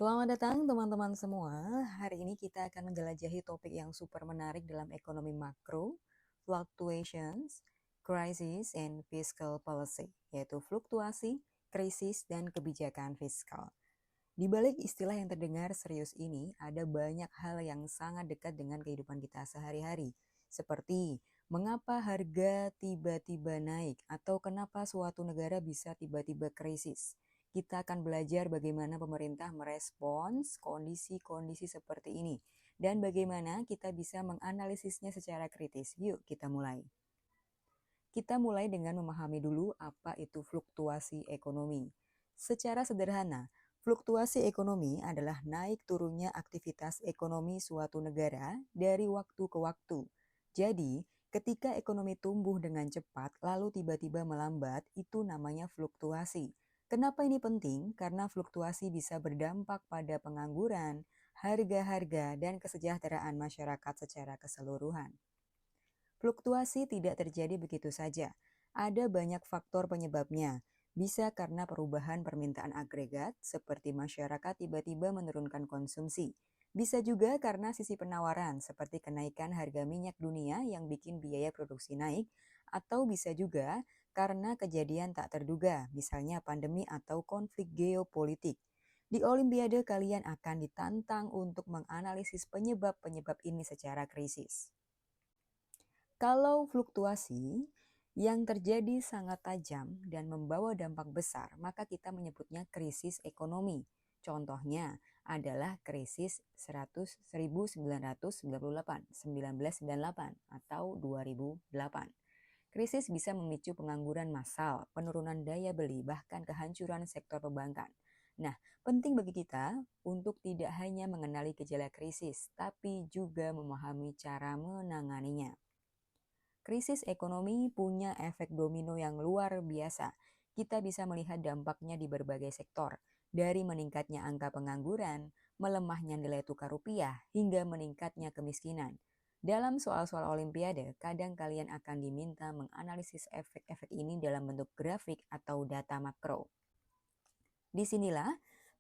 Selamat datang teman-teman semua. Hari ini kita akan menjelajahi topik yang super menarik dalam ekonomi makro, fluctuations, crisis, and fiscal policy, yaitu fluktuasi, krisis, dan kebijakan fiskal. Di balik istilah yang terdengar serius ini, ada banyak hal yang sangat dekat dengan kehidupan kita sehari-hari, seperti mengapa harga tiba-tiba naik atau kenapa suatu negara bisa tiba-tiba krisis. Kita akan belajar bagaimana pemerintah merespons kondisi-kondisi seperti ini dan bagaimana kita bisa menganalisisnya secara kritis. Yuk kita mulai. Kita mulai dengan memahami dulu apa itu fluktuasi ekonomi. Secara sederhana, fluktuasi ekonomi adalah naik turunnya aktivitas ekonomi suatu negara dari waktu ke waktu. Jadi, ketika ekonomi tumbuh dengan cepat lalu tiba-tiba melambat, itu namanya fluktuasi. Kenapa ini penting? Karena fluktuasi bisa berdampak pada pengangguran, harga-harga, dan kesejahteraan masyarakat secara keseluruhan. Fluktuasi tidak terjadi begitu saja. Ada banyak faktor penyebabnya. Bisa karena perubahan permintaan agregat, seperti masyarakat tiba-tiba menurunkan konsumsi. Bisa juga karena sisi penawaran, seperti kenaikan harga minyak dunia yang bikin biaya produksi naik, atau bisa juga karena kejadian tak terduga, misalnya pandemi atau konflik geopolitik. Di Olimpiade kalian akan ditantang untuk menganalisis penyebab-penyebab ini secara krisis. Kalau fluktuasi yang terjadi sangat tajam dan membawa dampak besar, maka kita menyebutnya krisis ekonomi. Contohnya adalah krisis 1998 atau 2008. Krisis bisa memicu pengangguran massal, penurunan daya beli, bahkan kehancuran sektor perbankan. Nah, penting bagi kita untuk tidak hanya mengenali gejala krisis, tapi juga memahami cara menanganinya. Krisis ekonomi punya efek domino yang luar biasa. Kita bisa melihat dampaknya di berbagai sektor, dari meningkatnya angka pengangguran, melemahnya nilai tukar rupiah, hingga meningkatnya kemiskinan. Dalam soal-soal Olimpiade, kadang kalian akan diminta menganalisis efek-efek ini dalam bentuk grafik atau data makro. Disinilah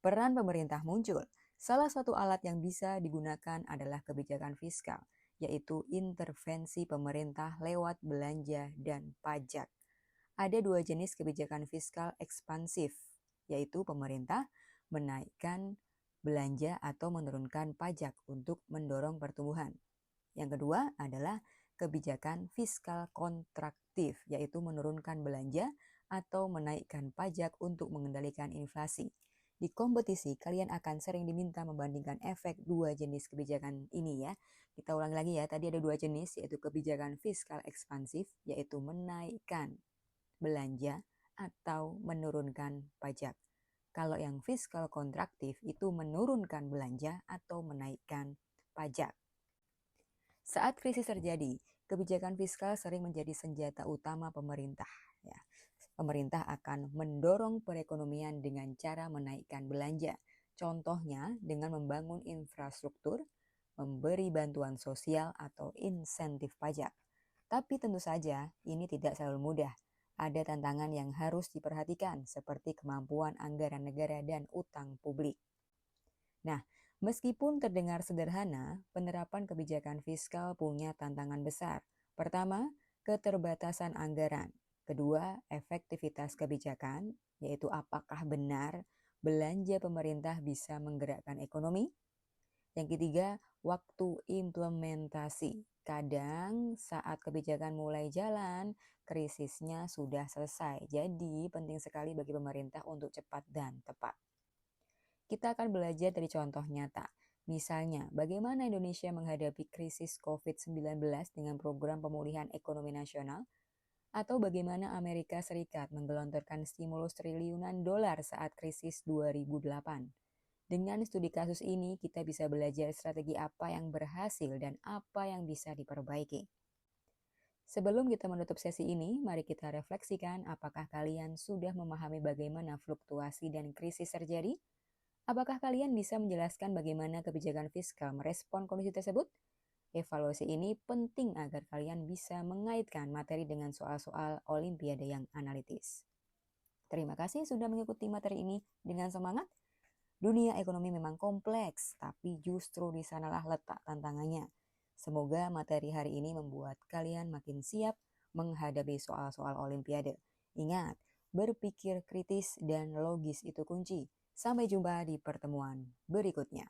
peran pemerintah muncul. Salah satu alat yang bisa digunakan adalah kebijakan fiskal, yaitu intervensi pemerintah lewat belanja dan pajak. Ada dua jenis kebijakan fiskal ekspansif, yaitu pemerintah menaikkan belanja atau menurunkan pajak untuk mendorong pertumbuhan. Yang kedua adalah kebijakan fiskal kontraktif, yaitu menurunkan belanja atau menaikkan pajak untuk mengendalikan inflasi. Di kompetisi, kalian akan sering diminta membandingkan efek dua jenis kebijakan ini ya. Kita ulangi lagi ya, tadi ada dua jenis, yaitu kebijakan fiskal ekspansif, yaitu menaikkan belanja atau menurunkan pajak. Kalau yang fiskal kontraktif itu menurunkan belanja atau menaikkan pajak. Saat krisis terjadi, kebijakan fiskal sering menjadi senjata utama pemerintah. Ya. Pemerintah akan mendorong perekonomian dengan cara menaikkan belanja. Contohnya dengan membangun infrastruktur, memberi bantuan sosial atau insentif pajak. Tapi tentu saja ini tidak selalu mudah. Ada tantangan yang harus diperhatikan seperti kemampuan anggaran negara dan utang publik. Nah, meskipun terdengar sederhana, penerapan kebijakan fiskal punya tantangan besar. Pertama, keterbatasan anggaran. Kedua, efektivitas kebijakan, yaitu apakah benar belanja pemerintah bisa menggerakkan ekonomi. Yang ketiga, waktu implementasi. Kadang saat kebijakan mulai jalan, krisisnya sudah selesai. Jadi penting sekali bagi pemerintah untuk cepat dan tepat. Kita akan belajar dari contoh nyata. Misalnya, bagaimana Indonesia menghadapi krisis COVID-19 dengan program pemulihan ekonomi nasional, atau bagaimana Amerika Serikat menggelontorkan stimulus triliunan dolar saat krisis 2008. Dengan studi kasus ini, kita bisa belajar strategi apa yang berhasil dan apa yang bisa diperbaiki. Sebelum kita menutup sesi ini, mari kita refleksikan apakah kalian sudah memahami bagaimana fluktuasi dan krisis terjadi? Apakah kalian bisa menjelaskan bagaimana kebijakan fiskal merespon kondisi tersebut? Evaluasi ini penting agar kalian bisa mengaitkan materi dengan soal-soal Olimpiade yang analitis. Terima kasih sudah mengikuti materi ini dengan semangat. Dunia ekonomi memang kompleks, tapi justru di sanalah letak tantangannya. Semoga materi hari ini membuat kalian makin siap menghadapi soal-soal Olimpiade. Ingat, berpikir kritis dan logis itu kunci. Sampai jumpa di pertemuan berikutnya.